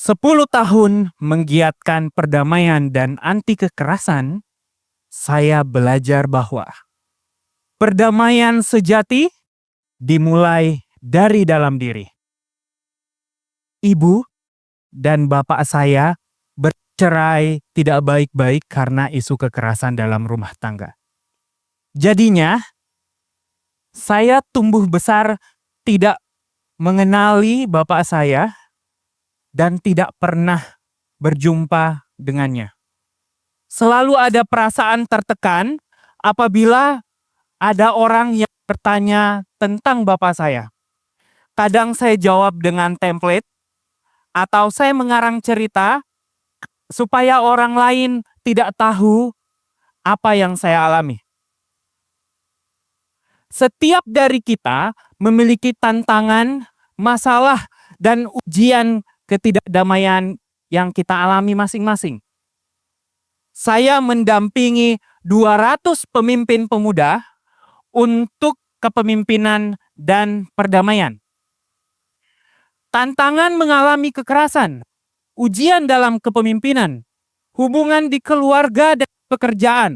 10 tahun menggiatkan perdamaian dan anti kekerasan, saya belajar bahwa perdamaian sejati dimulai dari dalam diri. Ibu dan bapak saya bercerai tidak baik-baik karena isu kekerasan dalam rumah tangga. Jadinya, saya tumbuh besar tidak mengenali bapak saya dan tidak pernah berjumpa dengannya. Selalu ada perasaan tertekan apabila ada orang yang bertanya tentang bapak saya. Kadang saya jawab dengan template atau saya mengarang cerita supaya orang lain tidak tahu apa yang saya alami. Setiap dari kita memiliki tantangan, masalah, dan ujian ketidakdamaian yang kita alami masing-masing. Saya mendampingi 200 pemimpin pemuda untuk kepemimpinan dan perdamaian. Tantangan mengalami kekerasan, ujian dalam kepemimpinan, hubungan di keluarga dan pekerjaan,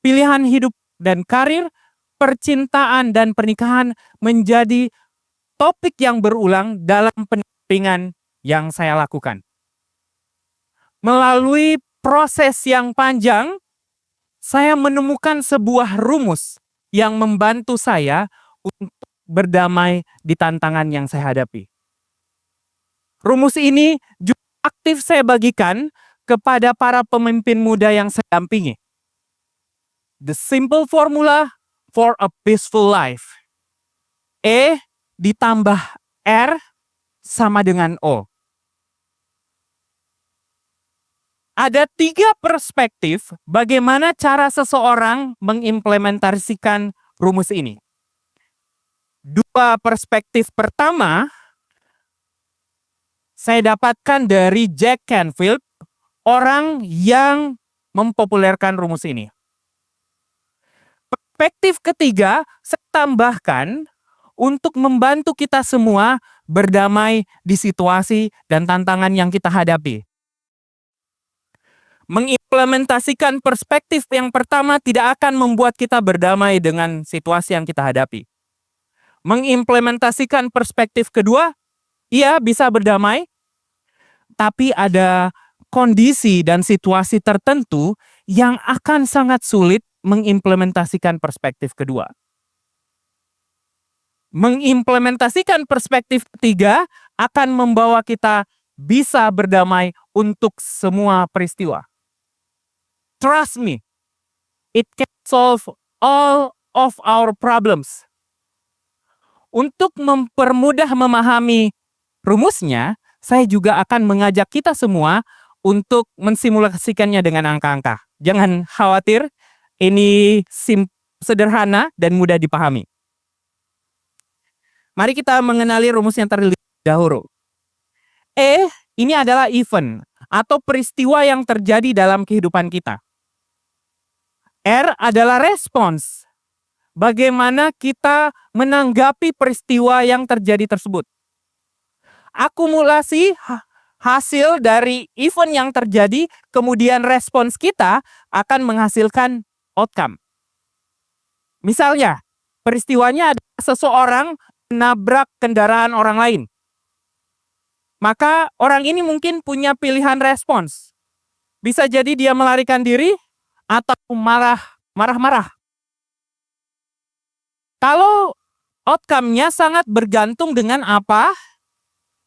pilihan hidup dan karir, percintaan dan pernikahan menjadi topik yang berulang dalam pendampingan yang saya lakukan. Melalui proses yang panjang, saya menemukan sebuah rumus yang membantu saya untuk berdamai di tantangan yang saya hadapi. Rumus ini juga aktif saya bagikan kepada para pemimpin muda yang saya dampingi. The simple formula for a peaceful life. E ditambah R sama dengan O. Ada 3 perspektif bagaimana cara seseorang mengimplementasikan rumus ini. 2 perspektif pertama saya dapatkan dari Jack Canfield, orang yang mempopulerkan rumus ini. Perspektif ketiga saya tambahkan untuk membantu kita semua berdamai di situasi dan tantangan yang kita hadapi. Mengimplementasikan perspektif yang pertama tidak akan membuat kita berdamai dengan situasi yang kita hadapi. Mengimplementasikan perspektif kedua, ia bisa berdamai, tapi ada kondisi dan situasi tertentu yang akan sangat sulit mengimplementasikan perspektif kedua. Mengimplementasikan perspektif ketiga akan membawa kita bisa berdamai untuk semua peristiwa. Trust me, it can solve all of our problems. Untuk mempermudah memahami rumusnya, saya juga akan mengajak kita semua untuk mensimulasikannya dengan angka-angka. Jangan khawatir, ini sederhana dan mudah dipahami. Mari kita mengenali rumus yang terlebih dahulu. E, ini adalah event atau peristiwa yang terjadi dalam kehidupan kita. R adalah respons. Bagaimana kita menanggapi peristiwa yang terjadi tersebut. Akumulasi hasil dari event yang terjadi, kemudian respons kita akan menghasilkan outcome. Misalnya, peristiwanya adalah seseorang menabrak kendaraan orang lain. Maka orang ini mungkin punya pilihan respons. Bisa jadi dia melarikan diri atau marah-marah. Kalau outcome-nya sangat bergantung dengan apa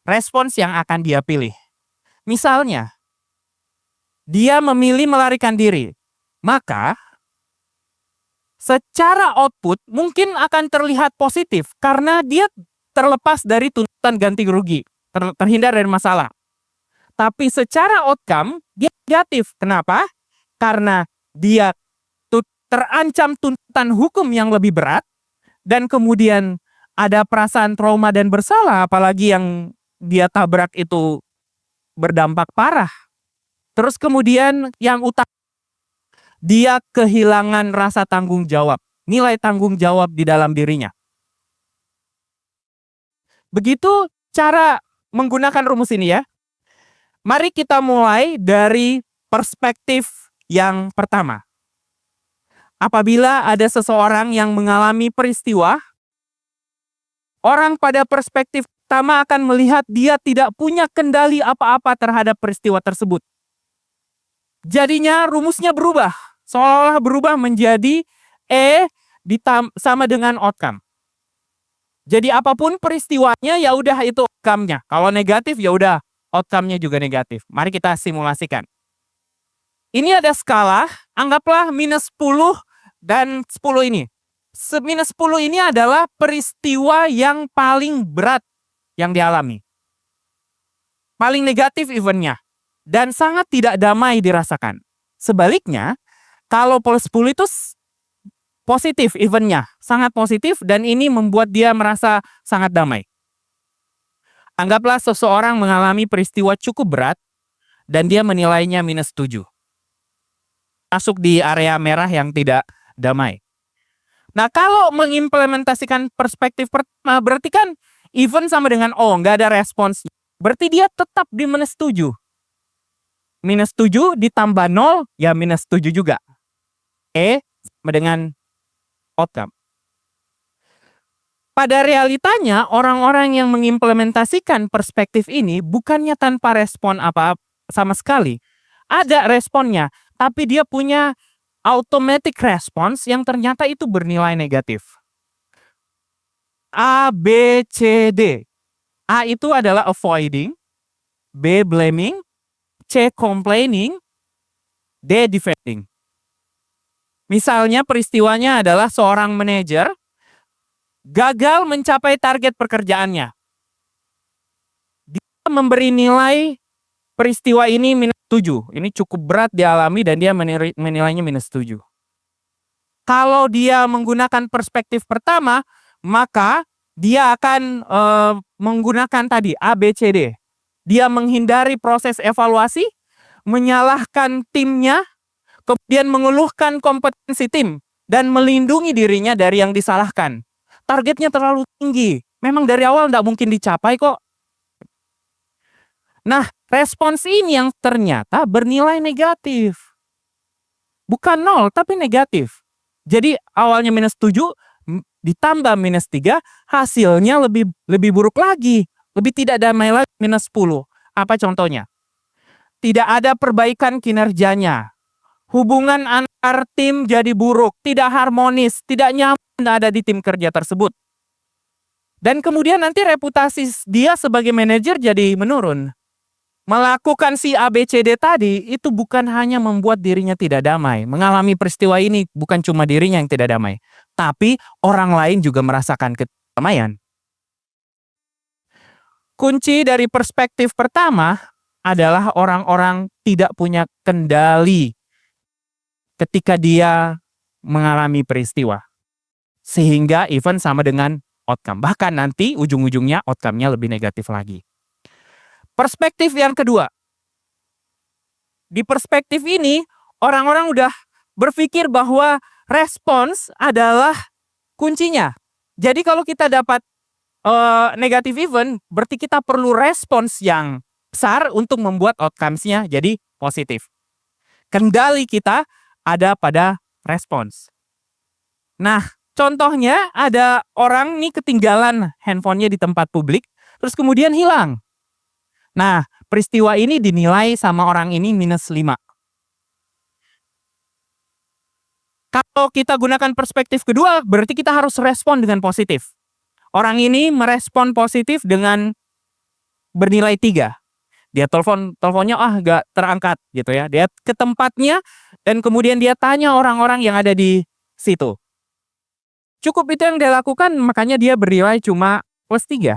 respons yang akan dia pilih. Misalnya, dia memilih melarikan diri, maka secara output mungkin akan terlihat positif karena dia terlepas dari tuntutan ganti rugi, terhindar dari masalah. Tapi secara outcome dia negatif. Kenapa? Karena dia terancam tuntutan hukum yang lebih berat dan kemudian ada perasaan trauma dan bersalah, apalagi yang dia tabrak itu berdampak parah. Terus kemudian yang utama, dia kehilangan rasa tanggung jawab, nilai tanggung jawab di dalam dirinya. Begitu cara menggunakan rumus ini ya. Mari kita mulai dari perspektif yang pertama. Apabila ada seseorang yang mengalami peristiwa, orang pada perspektif pertama akan melihat dia tidak punya kendali apa-apa terhadap peristiwa tersebut. Jadinya rumusnya berubah, seolah-olah berubah menjadi sama dengan outcome. Jadi apapun peristiwanya ya udah itu outcome-nya. Kalau negatif ya udah outcome-nya juga negatif. Mari kita simulasikan. Ini ada skala, anggaplah minus 10 dan 10 ini. Minus 10 ini adalah peristiwa yang paling berat yang dialami. Paling negatif eventnya. Dan sangat tidak damai dirasakan. Sebaliknya, kalau plus 10 itu positif eventnya, sangat positif dan ini membuat dia merasa sangat damai. Anggaplah seseorang mengalami peristiwa cukup berat dan dia menilainya minus 7. Masuk di area merah yang tidak damai. Nah, kalau mengimplementasikan perspektif pertama berarti kan event sama dengan nggak ada respons. Berarti dia tetap di minus 7. Minus 7 ditambah 0 ya minus 7 juga. Sama dengan outcome. Pada realitanya, orang-orang yang mengimplementasikan perspektif ini bukannya tanpa respon apa-apa sama sekali. Ada responnya, tapi dia punya automatic response yang ternyata itu bernilai negatif. A, B, C, D. A itu adalah avoiding, B, blaming, C, complaining, D, defending. Misalnya peristiwanya adalah seorang manajer gagal mencapai target pekerjaannya. Dia memberi nilai peristiwa ini minus 7. Ini cukup berat dialami dan dia menilainya minus 7. Kalau dia menggunakan perspektif pertama, maka dia akan menggunakan tadi A, B, C, D. Dia menghindari proses evaluasi, menyalahkan timnya, kemudian mengeluhkan kompetensi tim, dan melindungi dirinya dari yang disalahkan. Targetnya terlalu tinggi. Memang dari awal tidak mungkin dicapai kok. Nah, respons ini yang ternyata bernilai negatif. Bukan 0, tapi negatif. Jadi awalnya minus 7, ditambah minus 3, hasilnya lebih buruk lagi. Lebih tidak damai lagi, minus 10. Apa contohnya? Tidak ada perbaikan kinerjanya. Hubungan antar tim jadi buruk, tidak harmonis, tidak nyaman ada di tim kerja tersebut. Dan kemudian nanti reputasi dia sebagai manajer jadi menurun. Melakukan si A, B, C, D tadi itu bukan hanya membuat dirinya tidak damai. Mengalami peristiwa ini bukan cuma dirinya yang tidak damai, tapi orang lain juga merasakan kedamaian. Kunci dari perspektif pertama adalah orang-orang tidak punya kendali ketika dia mengalami peristiwa. Sehingga event sama dengan outcome. Bahkan nanti ujung-ujungnya outcome-nya lebih negatif lagi. Perspektif yang kedua. Di perspektif ini, orang-orang udah berpikir bahwa respons adalah kuncinya. Jadi kalau kita dapat negatif event, berarti kita perlu respons yang besar untuk membuat outcomes-nya jadi positif. Kendali kita ada pada respons. Nah, contohnya ada orang nih ketinggalan handphonenya di tempat publik, terus kemudian hilang. Nah, peristiwa ini dinilai sama orang ini minus 5. Kalau kita gunakan perspektif kedua, berarti kita harus respon dengan positif. Orang ini merespon positif dengan bernilai 3. Dia teleponnya gak terangkat gitu ya. Dia ke tempatnya dan kemudian dia tanya orang-orang yang ada di situ. Cukup itu yang dia lakukan, makanya dia bernilai cuma plus 3.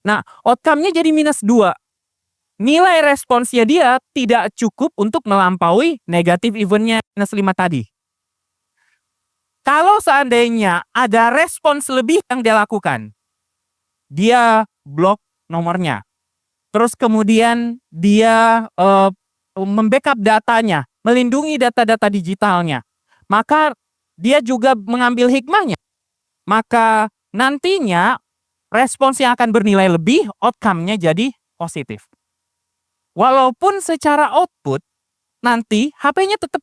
Nah, outcome-nya jadi minus 2. Nilai responsnya dia tidak cukup untuk melampaui negatif event-nya minus 5 tadi. Kalau seandainya ada respons lebih yang dia lakukan, dia blok nomornya. Terus kemudian dia membackup datanya, melindungi data-data digitalnya. Maka dia juga mengambil hikmahnya. Maka nantinya respons yang akan bernilai lebih, outcome-nya jadi positif. Walaupun secara output nanti HP-nya tetap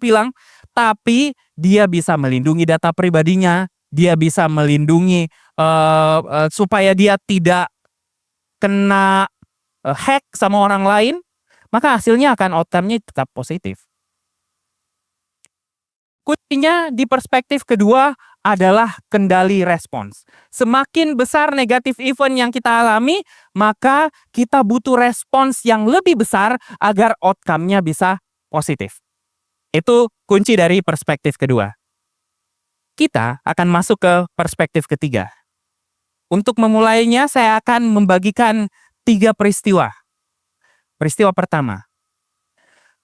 hilang, tapi dia bisa melindungi data pribadinya, dia bisa melindungi supaya dia tidak kena hack sama orang lain, maka hasilnya akan outcome-nya tetap positif. Kuncinya di perspektif kedua adalah kendali respons. Semakin besar negatif event yang kita alami, maka kita butuh respons yang lebih besar agar outcome-nya bisa positif. Itu kunci dari perspektif kedua. Kita akan masuk ke perspektif ketiga. Untuk memulainya, saya akan membagikan 3 peristiwa. Peristiwa pertama,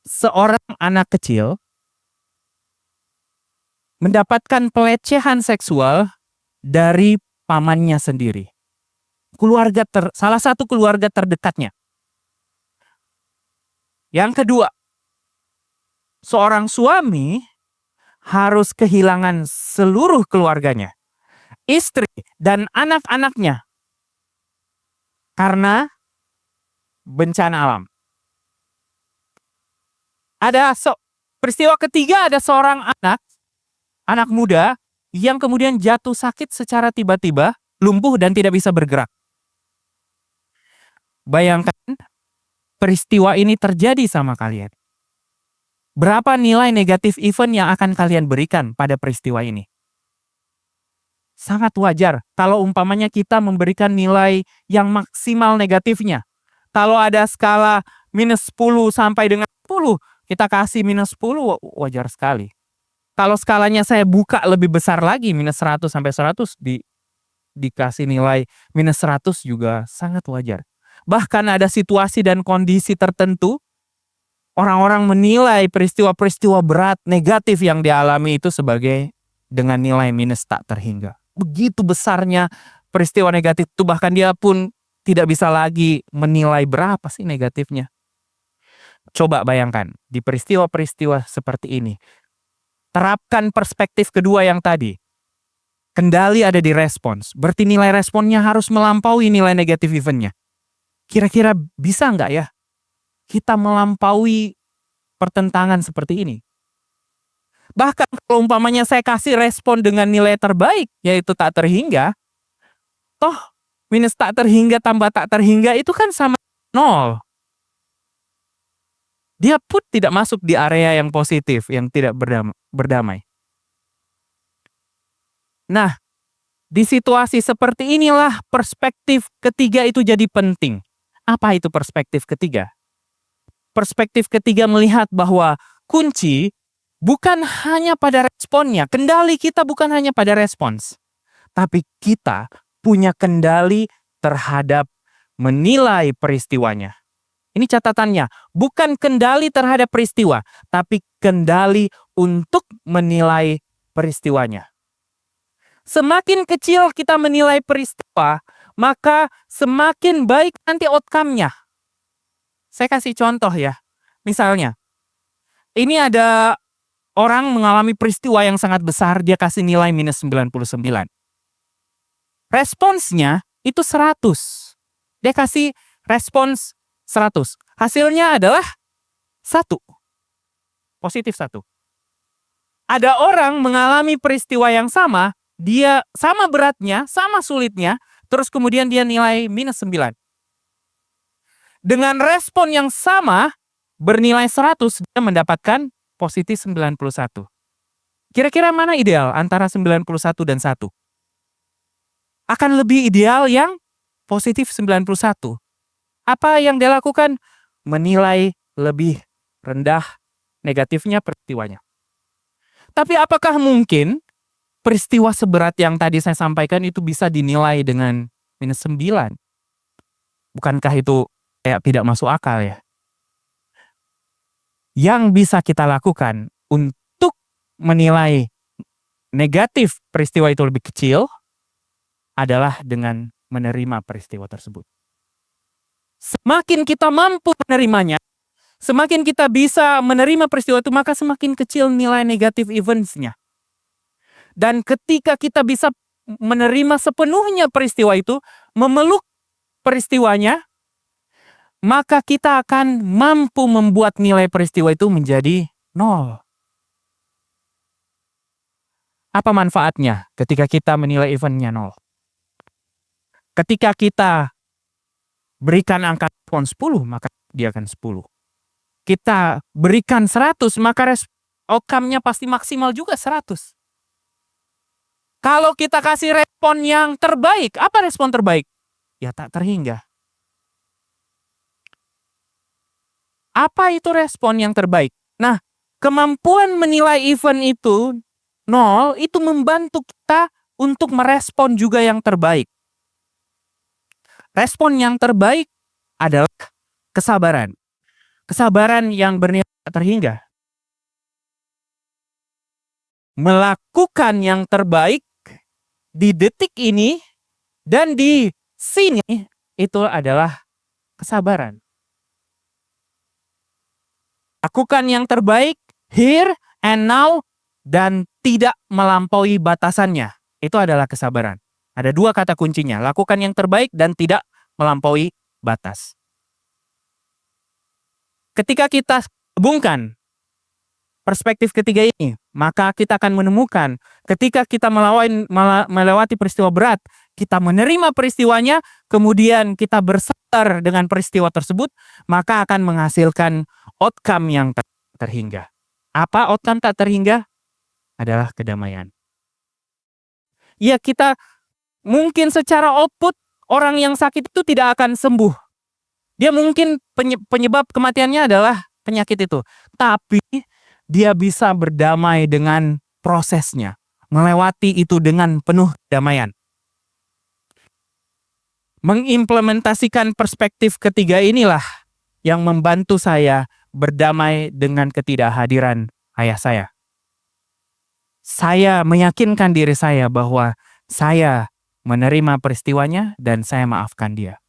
seorang anak kecil mendapatkan pelecehan seksual dari pamannya sendiri. Salah satu keluarga terdekatnya. Yang kedua, seorang suami harus kehilangan seluruh keluarganya, istri dan anak-anaknya, karena bencana alam. Peristiwa ketiga, ada seorang anak muda yang kemudian jatuh sakit secara tiba-tiba, lumpuh dan tidak bisa bergerak. Bayangkan peristiwa ini terjadi sama kalian. Berapa nilai negatif event yang akan kalian berikan pada peristiwa ini? Sangat wajar kalau umpamanya kita memberikan nilai yang maksimal negatifnya. Kalau ada skala minus 10 sampai dengan 10, kita kasih minus 10, wajar sekali. Kalau skalanya saya buka lebih besar lagi, minus 100 sampai 100, dikasih nilai minus 100 juga sangat wajar. Bahkan ada situasi dan kondisi tertentu, orang-orang menilai peristiwa-peristiwa berat, negatif yang dialami itu sebagai dengan nilai minus tak terhingga. Begitu besarnya peristiwa negatif itu, bahkan dia pun tidak bisa lagi menilai berapa sih negatifnya. Coba bayangkan, di peristiwa-peristiwa seperti ini, terapkan perspektif kedua yang tadi. Kendali ada di respons. Berarti nilai responnya harus melampaui nilai negatif eventnya. Kira-kira bisa nggak ya kita melampaui pertentangan seperti ini? Bahkan kalau umpamanya saya kasih respon dengan nilai terbaik, yaitu tak terhingga, toh minus tak terhingga tambah tak terhingga itu kan sama 0. Dia pun tidak masuk di area yang positif, yang tidak berdamai. Nah, di situasi seperti inilah perspektif ketiga itu jadi penting. Apa itu perspektif ketiga? Perspektif ketiga melihat bahwa kunci bukan hanya pada responnya. Kendali kita bukan hanya pada respons. Tapi kita punya kendali terhadap menilai peristiwanya. Ini catatannya, bukan kendali terhadap peristiwa, tapi kendali untuk menilai peristiwanya. Semakin kecil kita menilai peristiwa, maka semakin baik nanti outcome-nya. Saya kasih contoh ya. Misalnya, ini ada orang mengalami peristiwa yang sangat besar, dia kasih nilai minus 99. Responsnya itu 100. Dia kasih respons 100. Hasilnya adalah 1. Positif 1. Ada orang mengalami peristiwa yang sama, dia sama beratnya, sama sulitnya, terus kemudian dia nilai minus 9. Dengan respon yang sama, bernilai 100, dia mendapatkan positif 91. Kira-kira mana ideal antara 91 dan 1? Akan lebih ideal yang positif 91. Apa yang dia lakukan? Menilai lebih rendah negatifnya peristiwanya. Tapi apakah mungkin peristiwa seberat yang tadi saya sampaikan itu bisa dinilai dengan minus 9? Bukankah itu tidak masuk akal ya? Yang bisa kita lakukan untuk menilai negatif peristiwa itu lebih kecil adalah dengan menerima peristiwa tersebut. Semakin kita mampu menerimanya, semakin kita bisa menerima peristiwa itu, maka semakin kecil nilai negatif events-nya. Dan ketika kita bisa menerima sepenuhnya peristiwa itu, memeluk peristiwanya, maka kita akan mampu membuat nilai peristiwa itu menjadi 0. Apa manfaatnya ketika kita menilai eventnya 0? Ketika kita berikan angka respon 10, maka dia akan 10. Kita berikan 100, maka outcome-nya pasti maksimal juga 100. Kalau kita kasih respon yang terbaik, apa respon terbaik? Ya tak terhingga. Apa itu respon yang terbaik? Nah, kemampuan menilai event itu 0, itu membantu kita untuk merespon juga yang terbaik. Respon yang terbaik adalah kesabaran. Kesabaran yang bernilai tak terhingga. Melakukan yang terbaik di detik ini dan di sini itu adalah kesabaran. Lakukan yang terbaik here and now dan tidak melampaui batasannya. Itu adalah kesabaran. Ada 2 kata kuncinya, lakukan yang terbaik dan tidak melampaui batas. Ketika kita gabungkan perspektif ketiga ini, maka kita akan menemukan ketika kita melewati peristiwa berat, kita menerima peristiwanya, kemudian kita bersabar dengan peristiwa tersebut, maka akan menghasilkan outcome yang tak terhingga. Apa outcome tak terhingga? Adalah kedamaian. Ya, kita mungkin secara output orang yang sakit itu tidak akan sembuh. Dia mungkin penyebab kematiannya adalah penyakit itu. Tapi dia bisa berdamai dengan prosesnya. Melewati itu dengan penuh kedamaian. Mengimplementasikan perspektif ketiga inilah yang membantu saya berdamai dengan ketidakhadiran ayah saya. Saya meyakinkan diri saya bahwa saya menerima peristiwanya dan saya maafkan dia.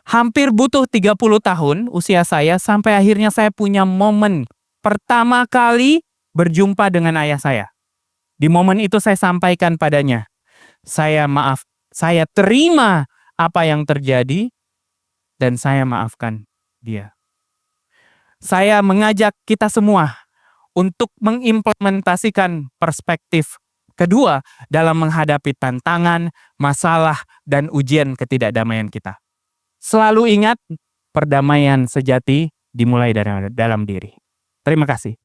Hampir butuh 30 tahun usia saya sampai akhirnya saya punya momen pertama kali berjumpa dengan ayah saya. Di momen itu saya sampaikan padanya, saya terima apa yang terjadi dan saya maafkan dia. Saya mengajak kita semua untuk mengimplementasikan perspektif kedua dalam menghadapi tantangan, masalah, dan ujian ketidakdamaian kita. Selalu ingat, perdamaian sejati dimulai dari dalam diri. Terima kasih.